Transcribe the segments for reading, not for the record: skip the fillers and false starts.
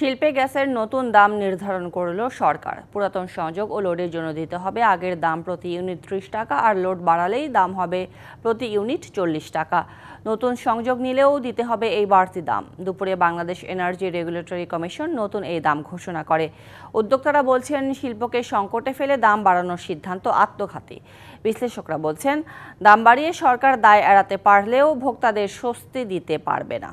শিল্পে গ্যাসের নতুন দাম নির্ধারণ করল সরকার। পুরাতন সংযোগ ও লোডের জন্য দিতে হবে আগের দাম প্রতি ইউনিট ৩০ টাকা, আর লোড বাড়ালেই দাম হবে প্রতি ইউনিট ৪০ টাকা। নতুন সংযোগ নিলেও দিতে হবে এই বাড়তি দাম। দুপুরে বাংলাদেশ এনার্জি রেগুলেটরি কমিশন নতুন এই দাম ঘোষণা করে। উদ্যোক্তারা বলছেন, শিল্পকে সংকটে ফেলে দাম বাড়ানোর সিদ্ধান্ত আত্মঘাতী। বিশ্লেষকরা বলছেন, দাম বাড়িয়ে সরকার দায় এড়াতে পারলেও ভোক্তাদের স্বস্তি দিতে পারবে না।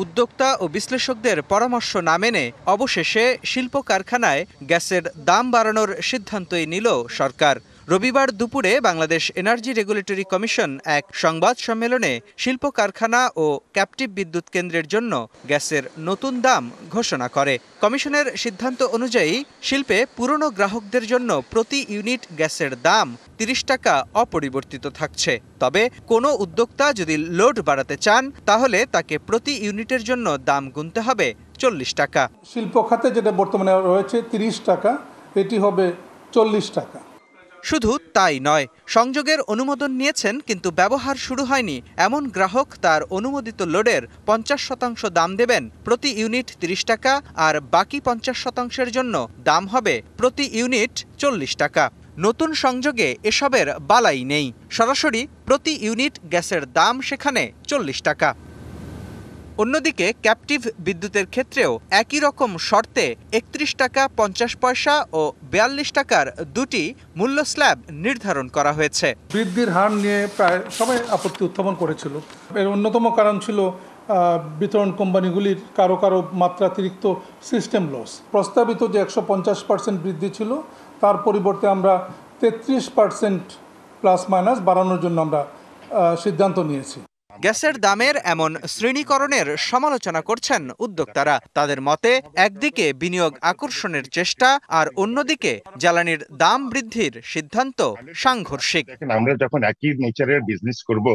উদ্যোক্তা ও বিশ্লেষকদের পরামর্শ না মেনে অবশেষে শিল্প কারখানায় গ্যাসের দাম বাড়ানোর সিদ্ধান্তই নিল সরকার। রবিবার দুপুরে বাংলাদেশ এনার্জি রেগুলেটরি কমিশন এক সংবাদ সম্মেলনে শিল্প কারখানা ও ক্যাপটিভ বিদ্যুৎ কেন্দ্রের জন্য গ্যাসের নতুন দাম ঘোষণা করে। কমিশনের সিদ্ধান্ত অনুযায়ী শিল্পে পুরনো গ্রাহকদের জন্য প্রতি ইউনিট গ্যাসের দাম ৩০ টাকা অপরিবর্তিত থাকছে। তবে কোনো উদ্যোক্তা যদি লোড বাড়াতে চান তাহলে তাকে প্রতি ইউনিটের জন্য দাম গুনতে হবে ৪০ টাকা। শিল্প খাতে যেটা বর্তমানে রয়েছে ৩০ টাকা, এটি হবে ৪০ টাকা। শুধু তাই নয়, সংযোগের অনুমোদন নিয়েছেন কিন্তু ব্যবহার শুরু হয়নি এমন গ্রাহক তার অনুমোদিত লোডের ৫০% দাম দেবেন প্রতি ইউনিট ৩০ টাকা, আর বাকি ৫০%-এর জন্য দাম হবে প্রতি ইউনিট ৪০ টাকা। নতুন সংযোগে এসবের বালাই নেই, সরাসরি প্রতি ইউনিট গ্যাসের দাম সেখানে ৪০ টাকা। অন্যদিকে ক্যাপটিভ বিদ্যুতের ক্ষেত্রেও একই রকম শর্তে ৩১ টাকা ৫০ পয়সা ও ৪২ টাকার দুটি মূল্য স্ল্যাব নির্ধারণ করা হয়েছে। বৃদ্ধির হার নিয়ে প্রায় সবাই আপত্তি উত্থাপন করেছিল। এর অন্যতম কারণ ছিল বিতরণ কোম্পানিগুলির কারো কারো মাত্রাতিরিক্ত সিস্টেম লস। প্রস্তাবিত যে ১৫০% বৃদ্ধি ছিল, তার পরিবর্তে আমরা ৩৩% প্লাস মাইনাস বাড়ানোর জন্য আমরা সিদ্ধান্ত নিয়েছি। গ্যাসের দামের এমন শ্রেণীকরণের সমালোচনা করছেন উদ্যোক্তারা। তাদের মতে, একদিকে বিনিয়োগ আকর্ষণের চেষ্টা আর অন্যদিকে জ্বালানির দাম বৃদ্ধির সিদ্ধান্ত সাংঘর্ষিক। আমরা যখন একই নেচারের বিজনেস করব,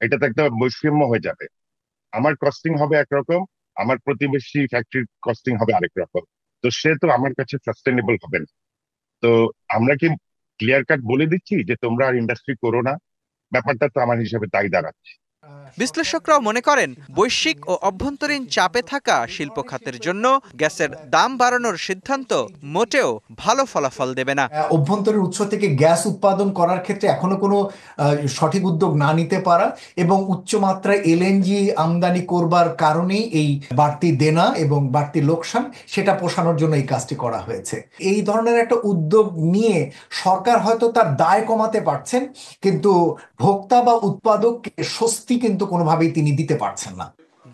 এটাতে একটা বৈষম্য হয়ে যাবে। আমার কস্টিং হবে একরকম, আমার প্রতিবেশী ফ্যাক্টরির কস্টিং হবে আরেক রকম। তো সে তো আমার কাছে সাস্টেনেবল হবে না। তো আমরা কি ক্লিয়ার কাট বলে দিচ্ছি যে তোমরা আর ইন্ডাস্ট্রি করো না? ব্যাপারটা তো আমার হিসাবে তাই দাঁড়াচ্ছে। বিশ্লেষকরাও মনে করেন, বৈশ্বিক ও অভ্যন্তরীণ চাপে থাকা শিল্প খাতের জন্য গ্যাসের দাম বাড়ানোর সিদ্ধান্ত মোটেও ভালো ফলাফল দেবে না। অভ্যন্তরীণ উৎস থেকে গ্যাস উৎপাদন করার ক্ষেত্রে এখনো কোনো সঠিক উদ্যোগ না নিতে পারা এবং উচ্চমাত্রায় এলএনজি আমদানি করবার কারণেই এই বাড়তি দেনা এবং বাড়তি লোকসান, সেটা পোষানোর জন্য এই কাজটি করা হয়েছে। এই ধরনের একটা উদ্যোগ নিয়ে সরকার হয়তো তার দায় কমাতে পারছেন, কিন্তু ভোক্তা বা উৎপাদককে স্বস্তি কিন্তু কোনোভাবেই তিনি দিতে পারছেন না।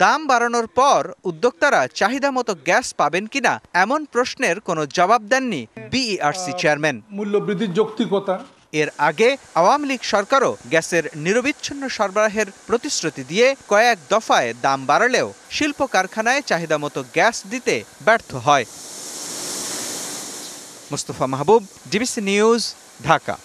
দাম বাড়ানোর পর উদ্যোক্তারা চাহিদা মতো গ্যাস পাবেন কিনা এমন প্রশ্নের কোনো জবাব দেননি বিইআরসি চেয়ারম্যান। মূল্য বৃদ্ধির যৌক্তিকতা। এর আগে আওয়ামী লীগ সরকারও গ্যাসের নিরবিচ্ছিন্ন সরবরাহের প্রতিশ্রুতি দিয়ে কয়েক দফায় দাম বাড়ালেও শিল্প কারখানায় চাহিদা মতো গ্যাস দিতে ব্যর্থ হয়। মুস্তফা মাহবুব, ডিবিসি নিউজ, ঢাকা।